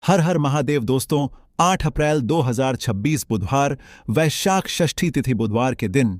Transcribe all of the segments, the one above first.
हर हर महादेव दोस्तों। 8 अप्रैल 2026 बुधवार वैशाख षष्ठी तिथि बुधवार के दिन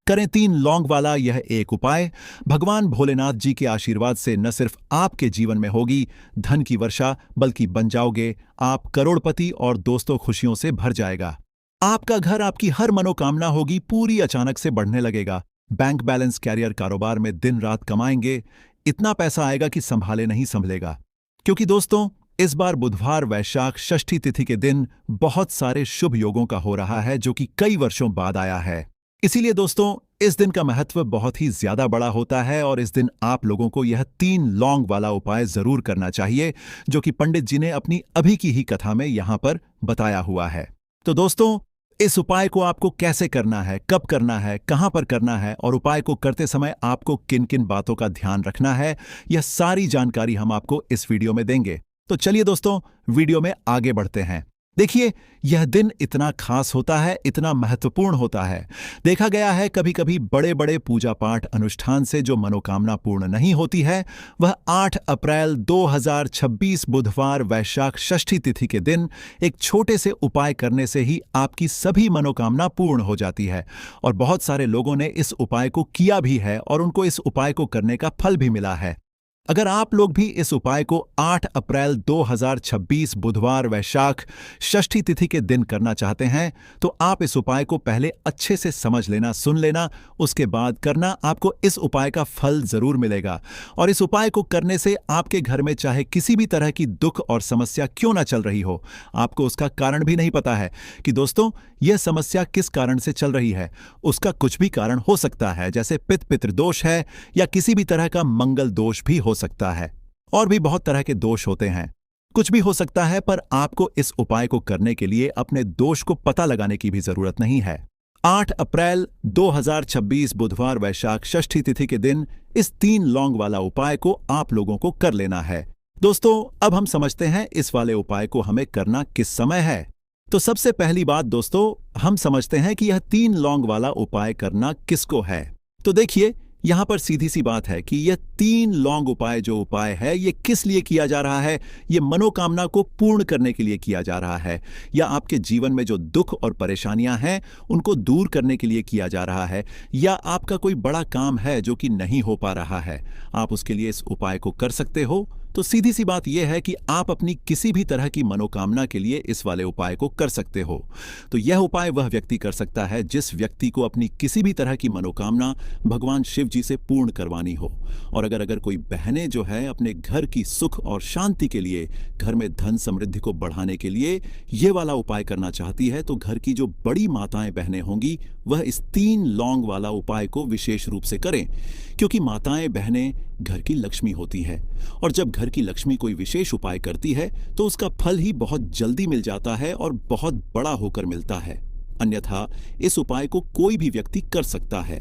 करें 3 लौंग वाला यह एक उपाय। भगवान भोलेनाथ जी के आशीर्वाद से न सिर्फ आपके जीवन में होगी धन की वर्षा, बल्कि बन जाओगे आप करोड़पति और दोस्तों खुशियों से भर जाएगा। आपका घर, आपकी हर मनोकामना होगी पूरी अचानक से बढ़ने लगेगा। बैंक बैलेंस, कैरियर, कारोबार में दिन रात कमाएंगे, इतना पैसा आएगा कि संभाले नहीं संभलेगा। क्योंकि दोस्तों इस बार बुधवार वैशाख षष्ठी तिथि के दिन बहुत सारे शुभ योगों का हो रहा है, जो कि कई वर्षों बाद आया है। इसीलिए दोस्तों इस दिन का महत्व बहुत ही ज्यादा बड़ा होता है और इस दिन आप लोगों को यह 3 लौंग वाला उपाय जरूर करना चाहिए, जो कि पंडित जी ने अपनी अभी की ही कथा में यहां पर बताया हुआ है। तो दोस्तों इस उपाय को आपको कैसे करना है, कब करना है, कहां पर करना है और उपाय को करते समय आपको किन किन बातों का ध्यान रखना है, यह सारी जानकारी हम आपको इस वीडियो में देंगे। तो चलिए दोस्तों वीडियो में आगे बढ़ते हैं। देखिए यह दिन इतना खास होता है, इतना महत्वपूर्ण होता है। देखा गया है कभी कभी बड़े बड़े पूजा पाठ अनुष्ठान से जो मनोकामना पूर्ण नहीं होती है, वह 8 अप्रैल 2026 बुधवार वैशाख षष्ठी तिथि के दिन एक छोटे से उपाय करने से ही आपकी सभी मनोकामना पूर्ण हो जाती है। और बहुत सारे लोगों ने इस उपाय को किया भी है और उनको इस उपाय को करने का फल भी मिला है। अगर आप लोग भी इस उपाय को 8 अप्रैल 2026 बुधवार वैशाख षष्ठी तिथि के दिन करना चाहते हैं, तो आप इस उपाय को पहले अच्छे से समझ लेना, सुन लेना, उसके बाद करना। आपको इस उपाय का फल जरूर मिलेगा। और इस उपाय को करने से आपके घर में चाहे किसी भी तरह की दुख और समस्या क्यों ना चल रही हो, आपको उसका कारण भी नहीं पता है कि दोस्तों यह समस्या किस कारण से चल रही है। उसका कुछ भी कारण हो सकता है, जैसे पितृ दोष है या किसी भी तरह का मंगल दोष भी हो सकता है। और भी बहुत तरह के दोष होते हैं, कुछ भी हो सकता है। पर आपको इस उपाय को करने के लिए अपने दोष को पता लगाने की भी जरूरत नहीं है। 8 अप्रैल 2026 बुधवार वैशाख षष्ठी तिथि के दिन इस 3 लौंग वाला उपाय को आप लोगों को कर लेना है। दोस्तों अब हम समझते हैं इस वाले उपाय को हमें करना किस समय है। तो सबसे पहली बात दोस्तों, हम समझते हैं कि यह 3 लौंग वाला उपाय करना किसको है। तो देखिए यहां पर सीधी सी बात है कि यह 3 लौंग उपाय जो उपाय है, ये किस लिए किया जा रहा है। ये मनोकामना को पूर्ण करने के लिए किया जा रहा है, या आपके जीवन में जो दुख और परेशानियां हैं उनको दूर करने के लिए किया जा रहा है, या आपका कोई बड़ा काम है जो कि नहीं हो पा रहा है, आप उसके लिए इस उपाय को कर सकते हो। तो सीधी सी बात यह है कि आप अपनी किसी भी तरह की मनोकामना के लिए इस वाले उपाय को कर सकते हो। तो यह उपाय वह व्यक्ति कर सकता है जिस व्यक्ति को अपनी किसी भी तरह की मनोकामना भगवान शिव जी से पूर्ण करवानी हो। और अगर कोई बहनें जो है अपने घर की सुख और शांति के लिए, घर में धन समृद्धि को बढ़ाने के लिए यह वाला उपाय करना चाहती है, तो घर की जो बड़ी माताएं बहनें होंगी वह इस 3 लौंग वाला उपाय को विशेष रूप से करें। क्योंकि माताएं बहनें घर की लक्ष्मी होती है, और जब घर की लक्ष्मी कोई विशेष उपाय करती है तो उसका फल ही बहुत जल्दी मिल जाता है और बहुत बड़ा होकर मिलता है। अन्यथा इस उपाय को कोई भी व्यक्ति कर सकता है,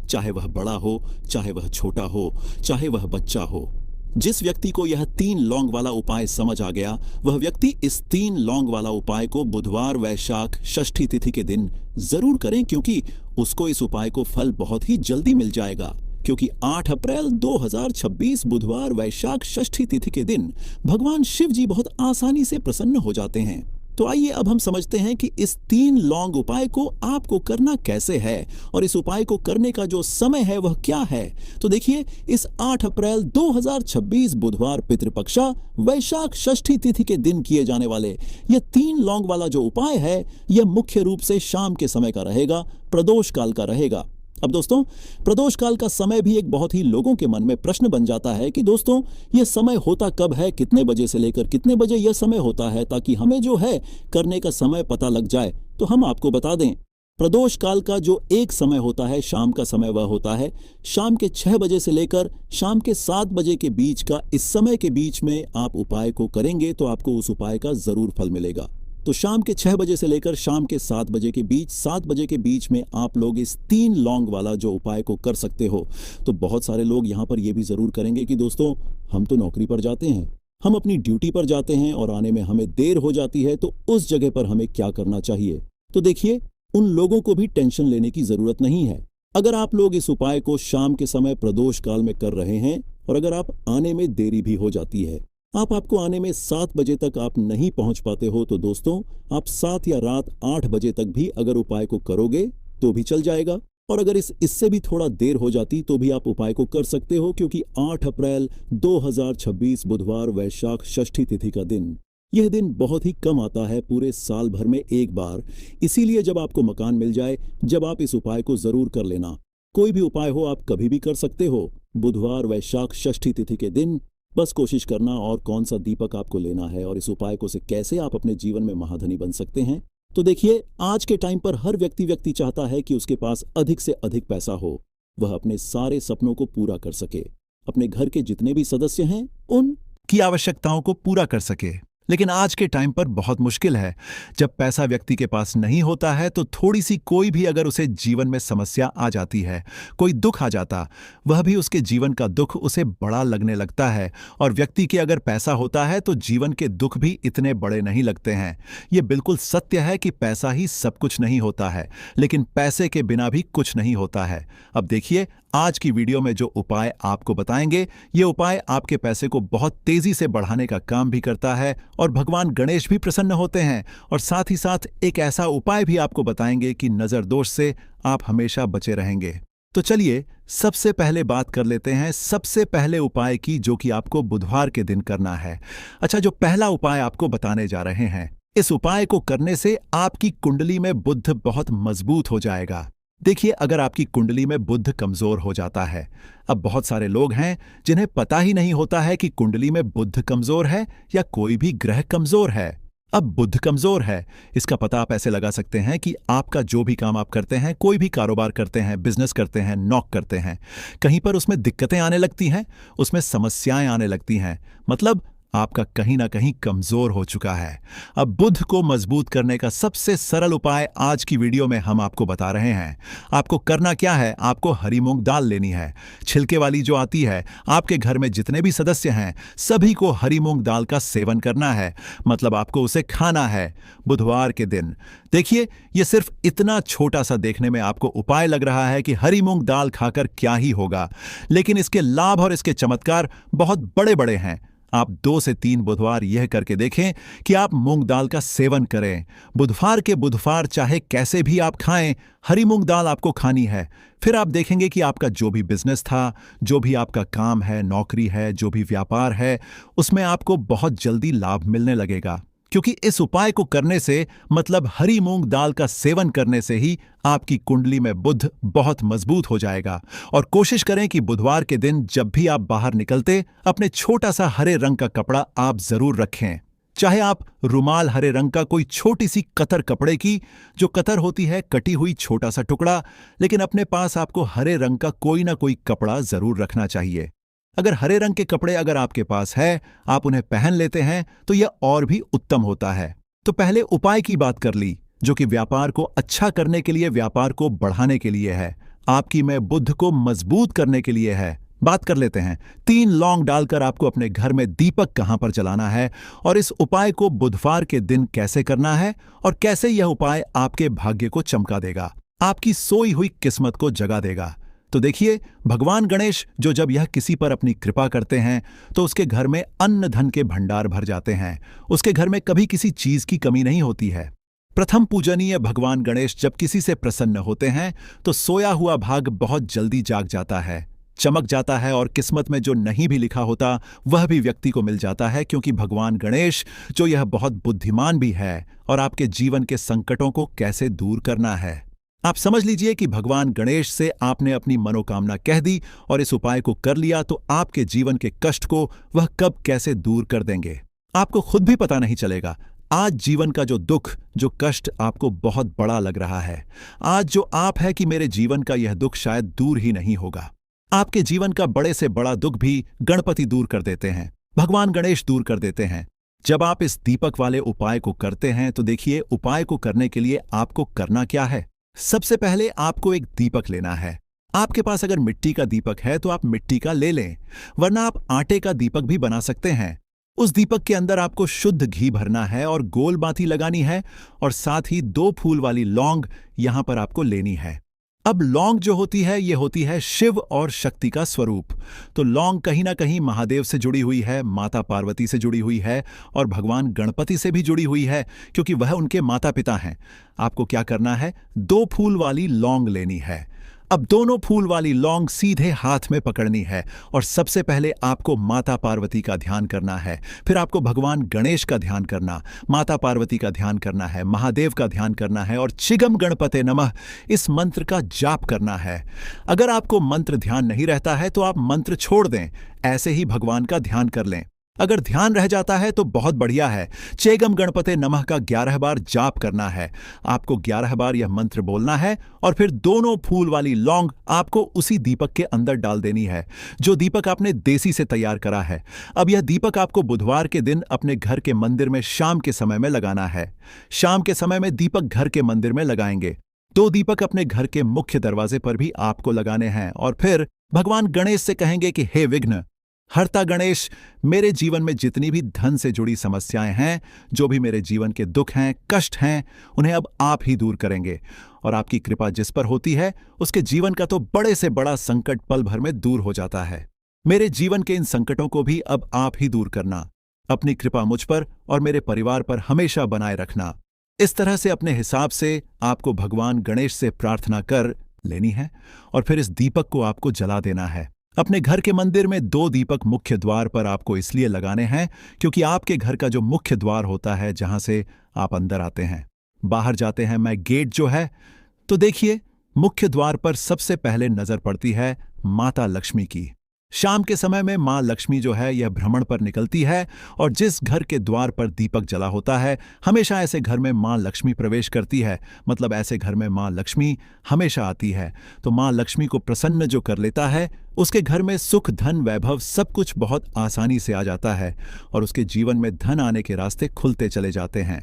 चाहे वह बड़ा हो, चाहे वह छोटा हो, चाहे वह बच्चा हो। जिस व्यक्ति को यह 3 लौंग वाला उपाय समझ आ गया, वह व्यक्ति इस 3 लौंग वाला उपाय को बुधवार वैशाख षष्ठी तिथि के दिन जरूर करें, क्योंकि उसको इस उपाय को फल बहुत ही जल्दी मिल जाएगा। क्योंकि 8 अप्रैल 2026 बुधवार वैशाख षष्ठी तिथि के दिन भगवान शिव जी बहुत आसानी से प्रसन्न हो जाते हैं। तो आइए अब हम समझते हैं कि इस 3 लौंग उपाय को आपको करना कैसे है और इस उपाय को करने का जो समय है वह क्या है। तो देखिए इस 8 अप्रैल 2026 बुधवार पितृपक्षा वैशाख षष्ठी तिथि के दिन किए जाने वाले यह 3 लौंग वाला जो उपाय है, यह मुख्य रूप से शाम के समय का रहेगा, प्रदोष काल का रहेगा। अब दोस्तों प्रदोष काल का समय भी एक बहुत ही लोगों के मन में प्रश्न बन जाता है कि दोस्तों यह समय होता कब है, कितने बजे से लेकर कितने बजे यह समय होता है, ताकि हमें जो है करने का समय पता लग जाए। तो हम आपको बता दें, प्रदोष काल का जो एक समय होता है, शाम का समय, वह होता है शाम के 6 बजे से लेकर शाम के 7 बजे के बीच का। इस समय के बीच में आप उपाय को करेंगे तो आपको उस उपाय का जरूर फल मिलेगा। तो शाम के 6 बजे से लेकर शाम के 7 बजे के बीच, 7 बजे के बीच में आप लोग इस 3 लौंग वाला जो उपाय को कर सकते हो। तो बहुत सारे लोग यहाँ पर यह भी जरूर करेंगे कि दोस्तों हम तो नौकरी पर जाते हैं, हम अपनी ड्यूटी पर जाते हैं और आने में हमें देर हो जाती है, तो उस जगह पर हमें क्या करना चाहिए। तो देखिए उन लोगों को भी टेंशन लेने की जरूरत नहीं है। अगर आप लोग इस उपाय को शाम के समय प्रदोष काल में कर रहे हैं और अगर आप आने में देरी भी हो जाती है, आपको आने में 7 बजे तक आप नहीं पहुंच पाते हो तो दोस्तों आप 7 या रात 8 बजे तक भी अगर उपाय को करोगे तो भी चल जाएगा। और अगर इससे भी थोड़ा देर हो जाती तो भी आप उपाय को कर सकते हो, क्योंकि 8 अप्रैल 2026 बुधवार वैशाख षष्ठी तिथि का दिन, यह दिन बहुत ही कम आता है, पूरे साल भर में एक बार। इसीलिए जब आपको मकान मिल जाए, जब आप इस उपाय को जरूर कर लेना। कोई भी उपाय हो आप कभी भी कर सकते हो, बुधवार वैशाख षष्ठी तिथि के दिन बस कोशिश करना। और कौन सा दीपक आपको लेना है और इस उपाय को से कैसे आप अपने जीवन में महाधनी बन सकते हैं, तो देखिए, आज के टाइम पर हर व्यक्ति चाहता है कि उसके पास अधिक से अधिक पैसा हो, वह अपने सारे सपनों को पूरा कर सके, अपने घर के जितने भी सदस्य हैं उनकी आवश्यकताओं को पूरा कर सके। लेकिन आज के टाइम पर बहुत मुश्किल है। जब पैसा व्यक्ति के पास नहीं होता है तो थोड़ी सी कोई भी अगर उसे जीवन में समस्या आ जाती है, कोई दुख आ जाता, वह भी उसके जीवन का दुख उसे बड़ा लगने लगता है। और व्यक्ति के अगर पैसा होता है तो जीवन के दुख भी इतने बड़े नहीं लगते हैं। ये बिल्कुल सत्य है कि पैसा ही सब कुछ नहीं होता है, लेकिन पैसे के बिना भी कुछ नहीं होता है। अब देखिए, आज की वीडियो में जो उपाय आपको बताएंगे, ये उपाय आपके पैसे को बहुत तेजी से बढ़ाने का काम भी करता है और भगवान गणेश भी प्रसन्न होते हैं। और साथ ही साथ एक ऐसा उपाय भी आपको बताएंगे कि नजर दोष से आप हमेशा बचे रहेंगे। तो चलिए सबसे पहले बात कर लेते हैं सबसे पहले उपाय की, जो कि आपको बुधवार के दिन करना है। अच्छा, जो पहला उपाय आपको बताने जा रहे हैं, इस उपाय को करने से आपकी कुंडली में बुध बहुत मजबूत हो जाएगा। देखिए, अगर आपकी कुंडली में बुध कमजोर हो जाता है, अब बहुत सारे लोग हैं जिन्हें पता ही नहीं होता है कि कुंडली में बुध कमजोर है या कोई भी ग्रह कमजोर है। अब बुध कमजोर है, इसका पता आप ऐसे लगा सकते हैं कि आपका जो भी काम आप करते हैं, कोई भी कारोबार करते हैं, बिजनेस करते हैं, नौक करते हैं, कहीं पर उसमें दिक्कतें आने लगती हैं, उसमें समस्याएं आने लगती हैं, मतलब आपका कहीं ना कहीं कमजोर हो चुका है। अब बुध को मजबूत करने का सबसे सरल उपाय आज की वीडियो में हम आपको बता रहे हैं। आपको करना क्या है, आपको हरी मूंग दाल लेनी है, छिलके वाली जो आती है। आपके घर में जितने भी सदस्य हैं सभी को हरी मूंग दाल का सेवन करना है, मतलब आपको उसे खाना है बुधवार के दिन। देखिए, यह सिर्फ इतना छोटा सा देखने में आपको उपाय लग रहा है कि हरी मूंग दाल खाकर क्या ही होगा, लेकिन इसके लाभ और इसके चमत्कार बहुत बड़े बड़े हैं। आप 2 से 3 बुधवार यह करके देखें कि आप मूंग दाल का सेवन करें। बुधवार के बुधवार चाहे कैसे भी आप खाएं, हरी मूंग दाल आपको खानी है। फिर आप देखेंगे कि आपका जो भी बिजनेस था, जो भी आपका काम है, नौकरी है, जो भी व्यापार है, उसमें आपको बहुत जल्दी लाभ मिलने लगेगा। क्योंकि इस उपाय को करने से, मतलब हरी मूंग दाल का सेवन करने से ही आपकी कुंडली में बुध बहुत मजबूत हो जाएगा। और कोशिश करें कि बुधवार के दिन जब भी आप बाहर निकलते, अपने छोटा सा हरे रंग का कपड़ा आप जरूर रखें। चाहे आप रुमाल हरे रंग का कोई छोटी सी कतर कपड़े की, जो कतर होती है कटी हुई छोटा सा टुकड़ा, लेकिन अपने पास आपको हरे रंग का कोई ना कोई कपड़ा जरूर रखना चाहिए। अगर हरे रंग के कपड़े अगर आपके पास है, आप उन्हें पहन लेते हैं तो यह और भी उत्तम होता है। तो पहले उपाय की बात कर ली, जो कि व्यापार को अच्छा करने के लिए, व्यापार को बढ़ाने के लिए है, आपकी में बुध को मजबूत करने के लिए है। बात कर लेते हैं 3 लौंग डालकर आपको अपने घर में दीपक कहां पर जलाना है, और इस उपाय को बुधवार के दिन कैसे करना है, और कैसे यह उपाय आपके भाग्य को चमका देगा, आपकी सोई हुई किस्मत को जगा देगा। तो देखिए, भगवान गणेश जो जब यह किसी पर अपनी कृपा करते हैं तो उसके घर में अन्न धन के भंडार भर जाते हैं, उसके घर में कभी किसी चीज की कमी नहीं होती है। प्रथम पूजनीय भगवान गणेश जब किसी से प्रसन्न होते हैं तो सोया हुआ भाग बहुत जल्दी जाग जाता है, चमक जाता है, और किस्मत में जो नहीं भी लिखा होता वह भी व्यक्ति को मिल जाता है। क्योंकि भगवान गणेश जो यह बहुत बुद्धिमान भी है और आपके जीवन के संकटों को कैसे दूर करना है। आप समझ लीजिए कि भगवान गणेश से आपने अपनी मनोकामना कह दी और इस उपाय को कर लिया तो आपके जीवन के कष्ट को वह कब कैसे दूर कर देंगे, आपको खुद भी पता नहीं चलेगा। आज जीवन का जो दुख, जो कष्ट आपको बहुत बड़ा लग रहा है, आज जो आप है कि मेरे जीवन का यह दुख शायद दूर ही नहीं होगा, आपके जीवन का बड़े से बड़ा दुख भी गणपति दूर कर देते हैं, भगवान गणेश दूर कर देते हैं। जब आप इस दीपक वाले उपाय को करते हैं तो देखिए, उपाय को करने के लिए आपको करना क्या है। सबसे पहले आपको एक दीपक लेना है। आपके पास अगर मिट्टी का दीपक है तो आप मिट्टी का ले लें, वरना आप आटे का दीपक भी बना सकते हैं। उस दीपक के अंदर आपको शुद्ध घी भरना है और गोल बाती लगानी है, और साथ ही 2 फूल वाली लौंग यहां पर आपको लेनी है। अब लौंग जो होती है ये होती है शिव और शक्ति का स्वरूप। तो लौंग कहीं ना कहीं महादेव से जुड़ी हुई है, माता पार्वती से जुड़ी हुई है और भगवान गणपति से भी जुड़ी हुई है, क्योंकि वह उनके माता पिता हैं। आपको क्या करना है, 2 फूल वाली लौंग लेनी है। अब दोनों फूल वाली लौंग सीधे हाथ में पकड़नी है और सबसे पहले आपको माता पार्वती का ध्यान करना है, फिर आपको भगवान गणेश का ध्यान करना, माता पार्वती का ध्यान करना है, महादेव का ध्यान करना है और चिगम गणपते नमः इस मंत्र का जाप करना है। अगर आपको मंत्र ध्यान नहीं रहता है तो आप मंत्र छोड़ दें, ऐसे ही भगवान का ध्यान कर लें। अगर ध्यान रह जाता है तो बहुत बढ़िया है। चेगम गणपते नमः का 11 बार जाप करना है। आपको 11 बार यह मंत्र बोलना है और फिर दोनों फूल वाली लौंग आपको उसी दीपक के अंदर डाल देनी है, जो दीपक आपने देसी से तैयार करा है। अब यह दीपक आपको बुधवार के दिन अपने घर के मंदिर में शाम के समय में लगाना है। शाम के समय में दीपक घर के मंदिर में लगाएंगे। 2 दीपक अपने घर के मुख्य दरवाजे पर भी आपको लगाने हैं और फिर भगवान गणेश से कहेंगे कि हे विघ्न हरता गणेश, मेरे जीवन में जितनी भी धन से जुड़ी समस्याएं हैं, जो भी मेरे जीवन के दुख हैं, कष्ट हैं, उन्हें अब आप ही दूर करेंगे। और आपकी कृपा जिस पर होती है उसके जीवन का तो बड़े से बड़ा संकट पल भर में दूर हो जाता है। मेरे जीवन के इन संकटों को भी अब आप ही दूर करना। अपनी कृपा मुझ पर और मेरे परिवार पर हमेशा बनाए रखना। इस तरह से अपने हिसाब से आपको भगवान गणेश से प्रार्थना कर लेनी है और फिर इस दीपक को आपको जला देना है। अपने घर के मंदिर में 2 दीपक मुख्य द्वार पर आपको इसलिए लगाने हैं क्योंकि आपके घर का जो मुख्य द्वार होता है, जहां से आप अंदर आते हैं, बाहर जाते हैं, मैं गेट जो है, तो देखिए मुख्य द्वार पर सबसे पहले नजर पड़ती है माता लक्ष्मी की। शाम के समय में मां लक्ष्मी जो है यह भ्रमण पर निकलती है और जिस घर के द्वार पर दीपक जला होता है, हमेशा ऐसे घर में मां लक्ष्मी प्रवेश करती है। मतलब ऐसे घर में मां लक्ष्मी हमेशा आती है। तो मां लक्ष्मी को प्रसन्न जो कर लेता है, उसके घर में सुख, धन, वैभव सब कुछ बहुत आसानी से आ जाता है और उसके जीवन में धन आने के रास्ते खुलते चले जाते हैं।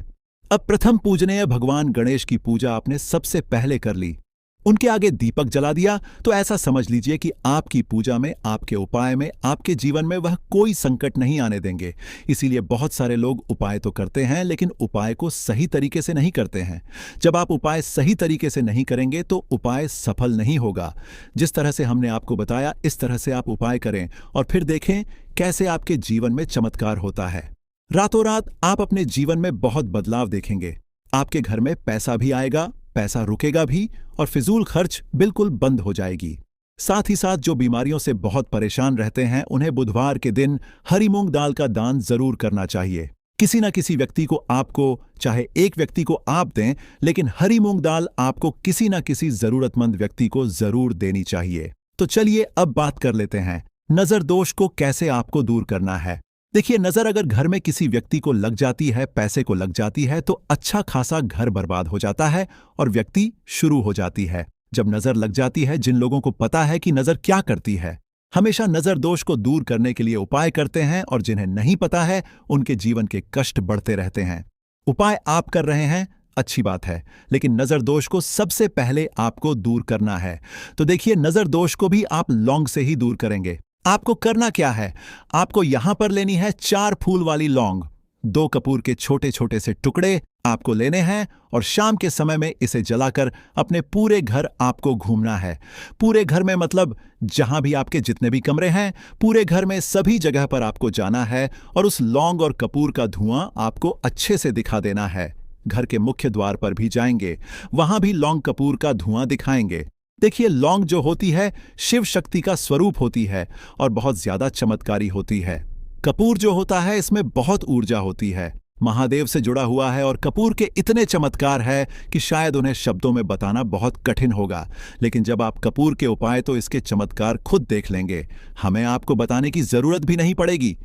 अब प्रथम पूजनीय भगवान गणेश की पूजा आपने सबसे पहले कर ली, उनके आगे दीपक जला दिया, तो ऐसा समझ लीजिए कि आपकी पूजा में, आपके उपाय में, आपके जीवन में वह कोई संकट नहीं आने देंगे। इसीलिए बहुत सारे लोग उपाय तो करते हैं लेकिन उपाय को सही तरीके से नहीं करते हैं। जब आप उपाय सही तरीके से नहीं करेंगे तो उपाय सफल नहीं होगा। जिस तरह से हमने आपको बताया इस तरह से आप उपाय करें और फिर देखें कैसे आपके जीवन में चमत्कार होता है। रातों रात आप अपने जीवन में बहुत बदलाव देखेंगे। आपके घर में पैसा भी आएगा, पैसा रुकेगा भी और फिजूल खर्च बिल्कुल बंद हो जाएगी। साथ ही साथ जो बीमारियों से बहुत परेशान रहते हैं, उन्हें बुधवार के दिन हरी मूंग दाल का दान जरूर करना चाहिए। किसी न किसी व्यक्ति को आपको, चाहे एक व्यक्ति को आप दें, लेकिन हरी मूंग दाल आपको किसी न किसी जरूरतमंद व्यक्ति को जरूर देनी चाहिए। तो चलिए अब बात कर लेते हैं नजर दोष को कैसे आपको दूर करना है। देखिए, नजर अगर घर में किसी व्यक्ति को लग जाती है, पैसे को लग जाती है, तो अच्छा खासा घर बर्बाद हो जाता है और व्यक्ति शुरू हो जाती है। जब नजर लग जाती है, जिन लोगों को पता है कि नजर क्या करती है, हमेशा नजर दोष को दूर करने के लिए उपाय करते हैं और जिन्हें नहीं पता है उनके जीवन के कष्ट बढ़ते रहते हैं। उपाय आप कर रहे हैं, अच्छी बात है, लेकिन नजर दोष को सबसे पहले आपको दूर करना है। तो देखिए, नजर दोष को भी आप लौंग से ही दूर करेंगे। आपको करना क्या है, आपको यहां पर लेनी है 4 फूल वाली लौंग। 2 कपूर के छोटे छोटे से टुकड़े आपको लेने हैं और शाम के समय में इसे जलाकर अपने पूरे घर आपको घूमना है। पूरे घर में मतलब जहां भी आपके जितने भी कमरे हैं, पूरे घर में सभी जगह पर आपको जाना है और उस लौंग और कपूर का धुआं आपको अच्छे से दिखा देना है। घर के मुख्य द्वार पर भी जाएंगे, वहां भी लौंग कपूर का धुआं दिखाएंगे। देखिए, लौंग जो होती है शिव शक्ति का स्वरूप होती है और बहुत ज्यादा चमत्कारी होती है। कपूर जो होता है इसमें बहुत ऊर्जा होती है, महादेव से जुड़ा हुआ है और कपूर के इतने चमत्कार है कि शायद उन्हें शब्दों में बताना बहुत कठिन होगा। लेकिन जब आप कपूर के उपाय तो इसके चमत्कार खुद देख लेंगे, हमें आपको बताने की जरूरत भी नहीं पड़ेगी।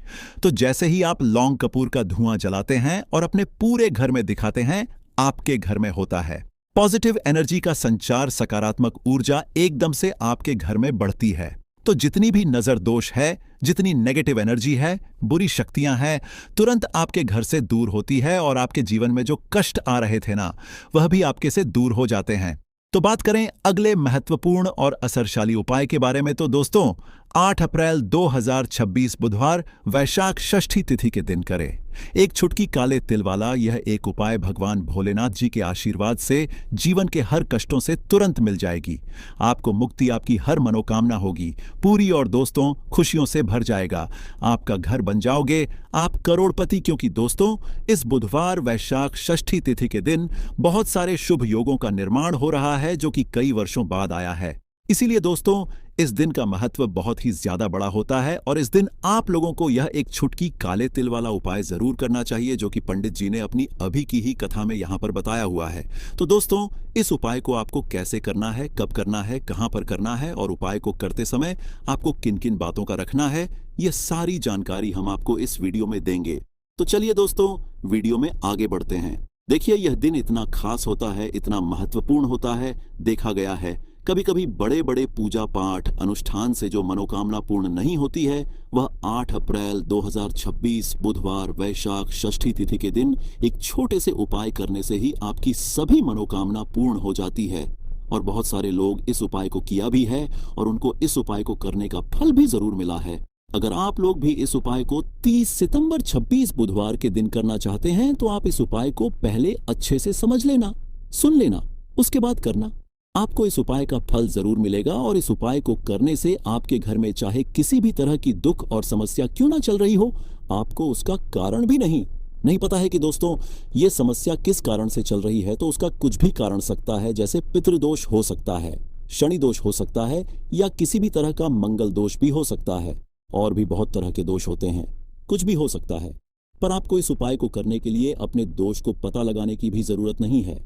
तो जैसे ही आप लौंग कपूर का धुआं जलाते हैं और अपने पूरे घर में दिखाते हैं, आपके घर में होता है पॉजिटिव एनर्जी का संचार, सकारात्मक ऊर्जा एकदम से आपके घर में बढ़ती है। तो जितनी भी नजर दोष है, जितनी नेगेटिव एनर्जी है, बुरी शक्तियां हैं, तुरंत आपके घर से दूर होती है और आपके जीवन में जो कष्ट आ रहे थे ना, वह भी आपके से दूर हो जाते हैं। तो बात करें अगले महत्वपूर्ण और असरशाली उपाय के बारे में, तो दोस्तों 8 अप्रैल 2026 बुधवार वैशाख षष्ठी तिथि के दिन करें। एक छुटकी काले तिल वाला यह एक उपाय भगवान भोलेनाथ जी के आशीर्वाद से जीवन के हर कष्टों से तुरंत मिल जाएगी। आपको मुक्ति, आपकी हर मनोकामना होगी पूरी और दोस्तों खुशियों से भर जाएगा। आपका घर बन जाओगे आप करोड़पति, क्योंकि दोस्तों इस बुधवार वैशाख षष्ठी तिथि के दिन बहुत सारे शुभ योगों का निर्माण हो रहा है जो कि कई वर्षों बाद आया है। इसीलिए दोस्तों इस दिन का महत्व बहुत ही ज्यादा बड़ा होता है और इस दिन आप लोगों को यह एक छुटकी काले तिल वाला उपाय जरूर करना चाहिए जो कि पंडित जी ने अपनी अभी की ही कथा में यहाँ पर बताया हुआ है। तो दोस्तों इस उपाय को आपको कैसे करना है, कब करना है, कहाँ पर करना है और उपाय को करते समय आपको किन किन बातों का रखना है, ये सारी जानकारी हम आपको इस वीडियो में देंगे। तो चलिए दोस्तों वीडियो में आगे बढ़ते हैं। देखिए यह दिन इतना खास होता है, इतना महत्वपूर्ण होता है। देखा गया है कभी कभी बड़े बड़े पूजा पाठ अनुष्ठान से जो मनोकामना पूर्ण नहीं होती है वह 8 अप्रैल 2026 बुधवार वैशाख षष्ठी तिथि के दिन एक छोटे से उपाय करने से ही आपकी सभी मनोकामना पूर्ण हो जाती है। और बहुत सारे लोग इस उपाय को किया भी है और उनको इस उपाय को करने का फल भी जरूर मिला है। अगर आप लोग भी इस उपाय को 30 सितंबर 26 बुधवार के दिन करना चाहते हैं तो आप इस उपाय को पहले अच्छे से समझ लेना, सुन लेना, उसके बाद करना। आपको इस उपाय का फल जरूर मिलेगा और इस उपाय को करने से आपके घर में चाहे किसी भी तरह की दुख और समस्या क्यों ना चल रही हो, आपको उसका कारण भी नहीं पता है कि दोस्तों ये समस्या किस कारण से चल रही है, तो उसका कुछ भी कारण सकता है। जैसे पितृदोष हो सकता है, शनि दोष हो सकता है या किसी भी तरह का मंगल दोष भी हो सकता है। और भी बहुत तरह के दोष होते हैं, कुछ भी हो सकता है। पर आपको इस उपाय को करने के लिए अपने दोष को पता लगाने की भी जरूरत नहीं है।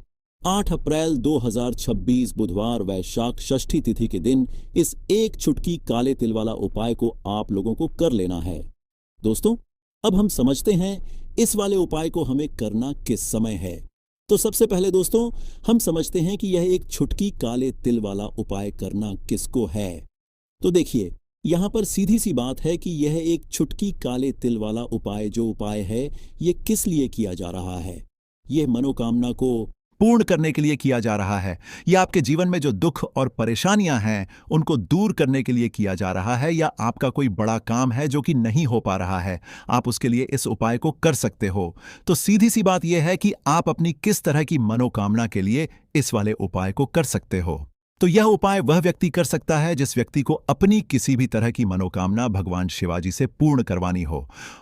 8 अप्रैल 2026 बुधवार वैशाख षष्ठी तिथि के दिन इस एक छुटकी काले तिल वाला उपाय को आप लोगों को कर लेना है। दोस्तों अब हम समझते हैं इस वाले उपाय को हमें करना किस समय है। तो सबसे पहले दोस्तों हम समझते हैं कि यह एक छुटकी काले तिल वाला उपाय करना किसको है। तो देखिए यहाँ पर सीधी सी बात है कि यह एक छुटकी काले तिल वाला उपाय जो उपाय है ये किस लिए किया जा रहा है। यह मनोकामना को पूर्ण करने के लिए किया जा रहा है, या आपके जीवन में जो दुख और परेशानियां हैं उनको दूर करने के लिए किया जा रहा है, या आपका कोई बड़ा काम है जो कि नहीं हो पा रहा है, आप उसके लिए इस उपाय को कर सकते हो। तो सीधी सी बात यह है कि आप अपनी किस तरह की मनोकामना के लिए इस वाले उपाय को कर सकते हो। तो यह उपाय वह व्यक्ति कर सकता है जिस व्यक्ति को अपनी किसी भी तरह की मनोकामना भगवान शिवाजी से पूर्ण करवानी हो।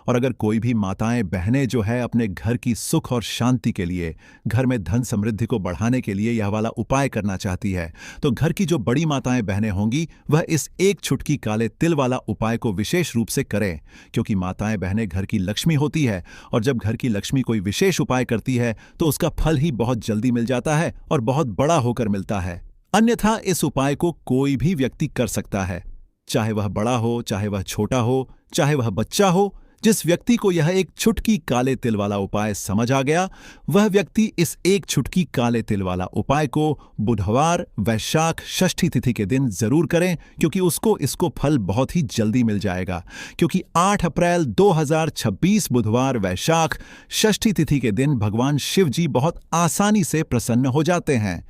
और अगर कोई भी माताएं बहनें जो है अपने घर की सुख और शांति के लिए, घर में धन समृद्धि को बढ़ाने के लिए यह वाला उपाय करना चाहती है, तो घर की जो बड़ी माताएं बहनें होंगी वह इस एक छुटकी काले तिल वाला उपाय को विशेष रूप से करें, क्योंकि माताएं बहनें घर की लक्ष्मी होती है और जब घर की लक्ष्मी कोई विशेष उपाय करती है तो उसका फल ही बहुत जल्दी मिल जाता है और बहुत बड़ा होकर मिलता है। अन्यथा इस उपाय को कोई भी व्यक्ति कर सकता है, चाहे वह बड़ा हो, चाहे वह छोटा हो, चाहे वह बच्चा हो। जिस व्यक्ति को यह एक छुटकी काले तिल वाला उपाय समझ आ गया वह व्यक्ति इस एक छुटकी काले तिल वाला उपाय को बुधवार वैशाख षष्ठी तिथि के दिन जरूर करें, क्योंकि उसको इसको फल बहुत ही जल्दी मिल जाएगा। क्योंकि 8 अप्रैल 2026 बुधवार वैशाख षष्ठी तिथि के दिन भगवान शिव जी बहुत आसानी से प्रसन्न हो जाते हैं।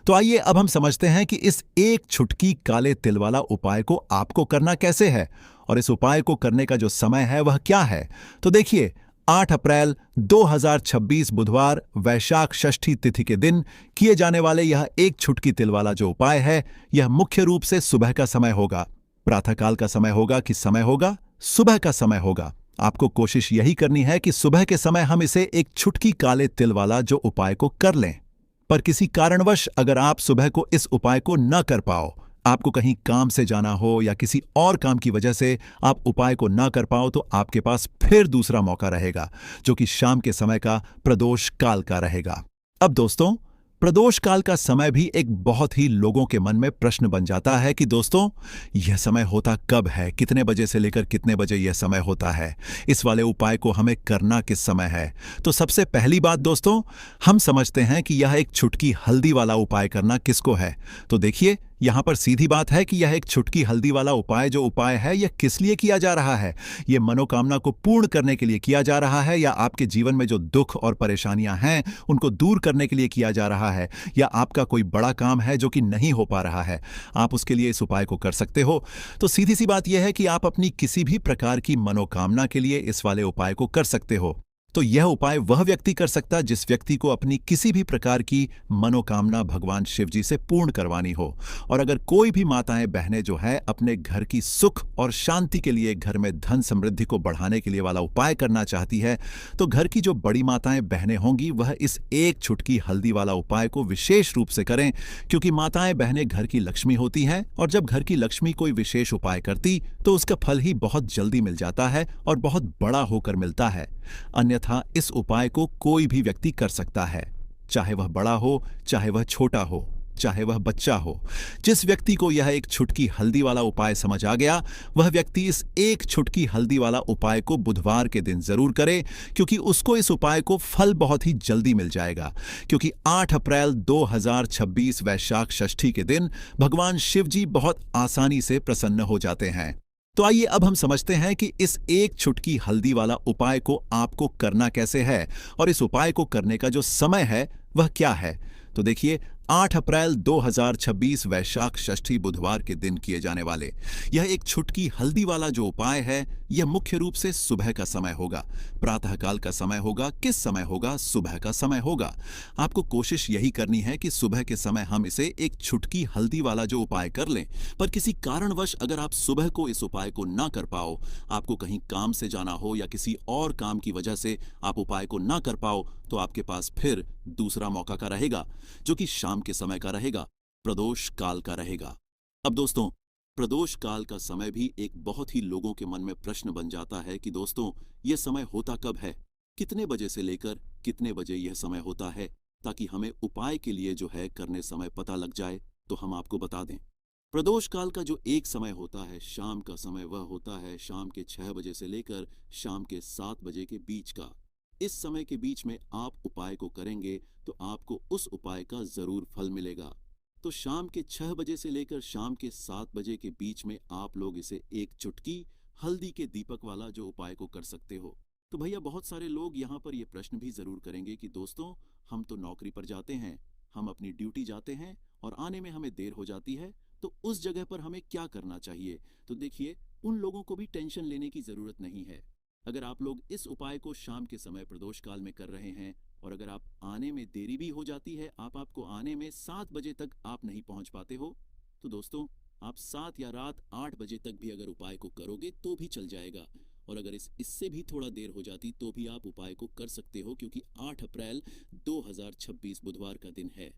तो आइए अब हम समझते हैं कि इस एक छुटकी काले तिल वाला उपाय को आपको करना कैसे है और इस उपाय को करने का जो समय है वह क्या है। तो देखिए 8 अप्रैल 2026 बुधवार वैशाख षष्ठी तिथि के दिन किए जाने वाले यह एक छुटकी तिल वाला जो उपाय है यह मुख्य रूप से सुबह का समय होगा। प्रातःकाल का समय होगा कि समय होगा, सुबह का समय होगा। आपको कोशिश यही करनी है कि सुबह के समय हम इसे एक छुटकी काले तिल वाला जो उपाय को कर लें। पर किसी कारणवश अगर आप सुबह को इस उपाय को न कर पाओ, आपको कहीं काम से जाना हो या किसी और काम की वजह से आप उपाय को ना कर पाओ, तो आपके पास फिर दूसरा मौका रहेगा जो कि शाम के समय का प्रदोष काल का रहेगा। अब दोस्तों प्रदोष काल का समय भी एक बहुत ही लोगों के मन में प्रश्न बन जाता है कि दोस्तों यह समय होता कब है, कितने बजे से लेकर कितने बजे यह समय होता है, इस वाले उपाय को हमें करना किस समय है। तो सबसे पहली बात दोस्तों हम समझते हैं कि यह एक छुटकी हल्दी वाला उपाय करना किसको है। तो देखिए यहाँ पर सीधी बात है कि यह एक छुटकी हल्दी वाला उपाय जो उपाय है यह किस लिए किया जा रहा है। यह मनोकामना को पूर्ण करने के लिए किया जा रहा है, या आपके जीवन में जो दुख और परेशानियां हैं उनको दूर करने के लिए किया जा रहा है, या आपका कोई बड़ा काम है जो कि नहीं हो पा रहा है, आप उसके लिए इस उपाय को कर सकते हो। तो सीधी सी बात यह है कि आप अपनी किसी भी प्रकार की मनोकामना के लिए इस वाले उपाय को कर सकते हो। तो यह उपाय वह व्यक्ति कर सकता जिस व्यक्ति को अपनी किसी भी प्रकार की मनोकामना भगवान शिव जी से पूर्ण करवानी हो। और अगर कोई भी माताएं बहनें जो है अपने घर की सुख और शांति के लिए, घर में धन समृद्धि को बढ़ाने के लिए वाला उपाय करना चाहती है, तो घर की जो बड़ी माताएं बहनें होंगी वह इस एक छुटकी हल्दी वाला उपाय को विशेष रूप से करें, क्योंकि माताएं बहनें घर की लक्ष्मी होती हैं, और जब घर की लक्ष्मी कोई विशेष उपाय करती तो उसका फल ही बहुत जल्दी मिल जाता है और बहुत बड़ा होकर मिलता है। अन्यथा इस उपाय को कोई भी व्यक्ति कर सकता है, चाहे वह बड़ा हो, चाहे वह छोटा हो, चाहे वह बच्चा हो। जिस व्यक्ति को यह एक छुटकी हल्दी वाला उपाय समझ आ गया, वह व्यक्ति इस एक छुटकी हल्दी वाला उपाय को बुधवार के दिन जरूर करे, क्योंकि उसको इस उपाय को फल बहुत ही जल्दी मिल जाएगा। क्योंकि 8 अप्रैल 2026 वैशाख षष्ठी के दिन भगवान शिव जी बहुत आसानी से प्रसन्न हो जाते हैं। तो आइए अब हम समझते हैं कि इस एक छुटकी हल्दी वाला उपाय को आपको करना कैसे है, और इस उपाय को करने का जो समय है वह क्या है। तो देखिए, 8 अप्रैल 2026 वैशाख षष्ठी बुधवार के दिन किए जाने वाले यह एक छुटकी हल्दी वाला जो उपाय है, यह मुख्य रूप से सुबह का समय होगा, प्रातःकाल का समय होगा। किस समय होगा? सुबह का समय होगा। आपको कोशिश यही करनी है कि सुबह के समय हम इसे एक छुटकी हल्दी वाला जो उपाय कर लें। पर किसी कारणवश अगर आप सुबह को इस उपाय को ना कर पाओ, आपको कहीं काम से जाना हो या किसी और काम की वजह से आप उपाय को ना कर पाओ, तो आपके पास फिर दूसरा मौका का रहेगा, जो कि शाम के समय का रहेगा, प्रदोष काल का रहेगा। अब दोस्तों, प्रदोष काल का समय भी एक बहुत ही लोगों के मन में प्रश्न बन जाता है कि दोस्तों यह समय होता कब है, कितने बजे से लेकर कितने बजे यह समय होता है, ताकि हमें उपाय के लिए जो है करने समय पता लग जाए। तो हम आपको बता दें, प्रदोष काल का जो एक समय होता है, शाम का समय, वह होता है शाम के 6 बजे से लेकर शाम के 7 बजे के बीच का। इस समय के बीच में आप उपाय को करेंगे तो आपको उस उपाय का जरूर फल मिलेगा। तो शाम के 6 बजे से लेकर शाम के 7 बजे के बीच में आप लोग इसे एक चुटकी हल्दी के दीपक वाला जो उपाय को कर सकते हो। तो भैया बहुत सारे लोग यहाँ पर ये प्रश्न भी जरूर करेंगे कि दोस्तों हम तो नौकरी पर जाते हैं, हम अपनी ड्यूटी जाते हैं और आने में हमें देर हो जाती है, तो उस जगह पर हमें क्या करना चाहिए। तो देखिए, उन लोगों को भी टेंशन लेने की जरूरत नहीं है। अगर आप लोग इस उपाय को शाम के समय प्रदोष काल में कर रहे हैं और अगर आप आने में देरी भी हो जाती है, आपको आने में 7 बजे तक आप नहीं पहुंच पाते हो, तो दोस्तों आप 7 या रात 8 बजे तक भी अगर उपाय को करोगे तो भी चल जाएगा। और अगर इससे भी थोड़ा देर हो जाती तो भी आप उपाय को कर सकते हो, क्योंकि 8 अप्रैल 2026 बुधवार का दिन है।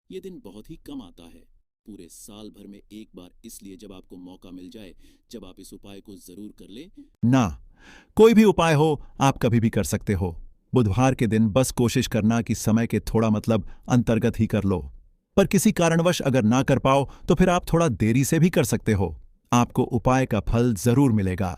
ये दिन बहुत ही कम आता है, पूरे साल भर में एक बार, इसलिए जब आपको मौका मिल जाए, जब आप इस उपाय को जरूर कर ले ना। कोई भी उपाय हो आप कभी भी कर सकते हो। बुधवार के दिन बस कोशिश करना कि समय के थोड़ा अंतर्गत ही कर लो। पर किसी कारणवश अगर ना कर पाओ तो फिर आप थोड़ा देरी से भी कर सकते हो, आपको उपाय का फल जरूर मिलेगा।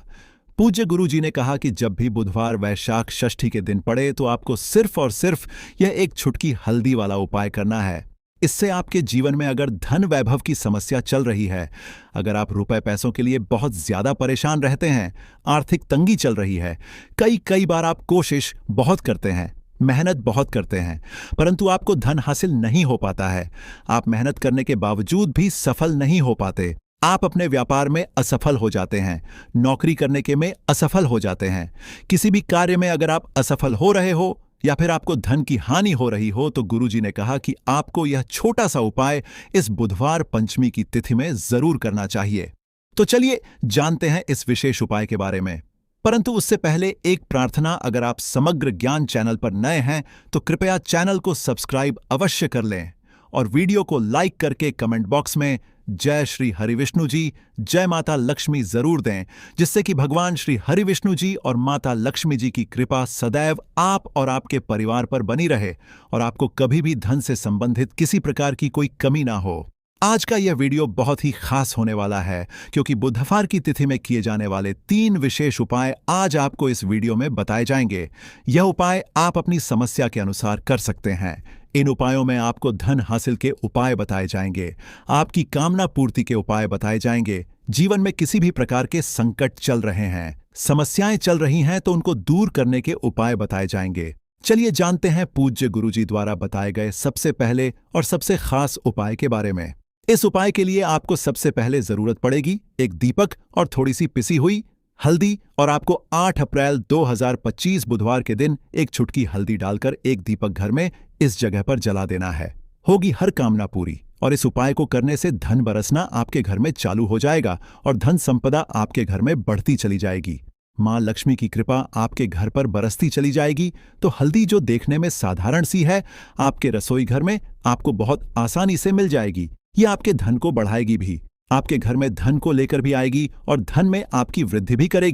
पूज्य गुरु जी ने कहा कि जब भी बुधवार वैशाख षष्ठी के दिन पड़े तो आपको सिर्फ और सिर्फ यह एक छुटकी हल्दी वाला उपाय करना है। इससे आपके जीवन में अगर धन वैभव की समस्या चल रही है, अगर आप रुपए पैसों के लिए बहुत ज्यादा परेशान रहते हैं, आर्थिक तंगी चल रही है, कई बार आप कोशिश बहुत करते हैं, मेहनत बहुत करते हैं, परंतु आपको धन हासिल नहीं हो पाता है, आप मेहनत करने के बावजूद भी सफल नहीं हो पाते, आप अपने व्यापार में असफल हो जाते हैं, नौकरी करने के में असफल हो जाते हैं, किसी भी कार्य में अगर आप असफल हो रहे हो या फिर आपको धन की हानि हो रही हो, तो गुरुजी ने कहा कि आपको यह छोटा सा उपाय इस बुधवार पंचमी की तिथि में जरूर करना चाहिए। तो चलिए जानते हैं इस विशेष उपाय के बारे में। परंतु उससे पहले एक प्रार्थना, अगर आप समग्र ज्ञान चैनल पर नए हैं तो कृपया चैनल को सब्सक्राइब अवश्य कर लें और वीडियो को लाइक करके कमेंट बॉक्स में जय श्री हरिविष्णु जी, जय माता लक्ष्मी जरूर दें, जिससे कि भगवान श्री हरिविष्णु जी और माता लक्ष्मी जी की कृपा सदैव आप और आपके परिवार पर बनी रहे और आपको कभी भी धन से संबंधित किसी प्रकार की कोई कमी ना हो। आज का यह वीडियो बहुत ही खास होने वाला है क्योंकि बुधवार की तिथि में किए जाने वाले 3 विशेष उपाय आज आपको इस वीडियो में बताए जाएंगे। यह उपाय आप अपनी समस्या के अनुसार कर सकते हैं। इन उपायों में आपको धन हासिल के उपाय बताए जाएंगे, आपकी कामना पूर्ति के उपाय बताए जाएंगे। जीवन में किसी भी प्रकार के संकट चल रहे हैं, समस्याएं चल रही हैं तो उनको दूर करने के उपाय बताए जाएंगे। चलिए जानते हैं पूज्य गुरुजी द्वारा बताए गए सबसे पहले और सबसे खास उपाय के बारे में। इस उपाय के लिए आपको सबसे पहले जरूरत पड़ेगी एक दीपक और थोड़ी सी पिसी हुई हल्दी, और आपको 8 अप्रैल 2025 बुधवार के दिन एक चुटकी हल्दी डालकर एक दीपक घर में इस जगह पर जला देना है। होगी हर कामना पूरी, और इस उपाय को करने से धन बरसना आपके घर में चालू हो जाएगा और धन संपदा आपके घर में बढ़ती चली जाएगी। मां लक्ष्मी की कृपा आपके घर पर बरसती चली जाएगी। तो हल्दी, जो देखने में साधारण सी है, आपके रसोई घर में आपको बहुत आसानी से मिल जाएगी। ये आपके धन को बढ़ाएगी भी, आपके घर में धन को लेकर भी आएगी और धन में आपकी वृद्धि भी करेगी।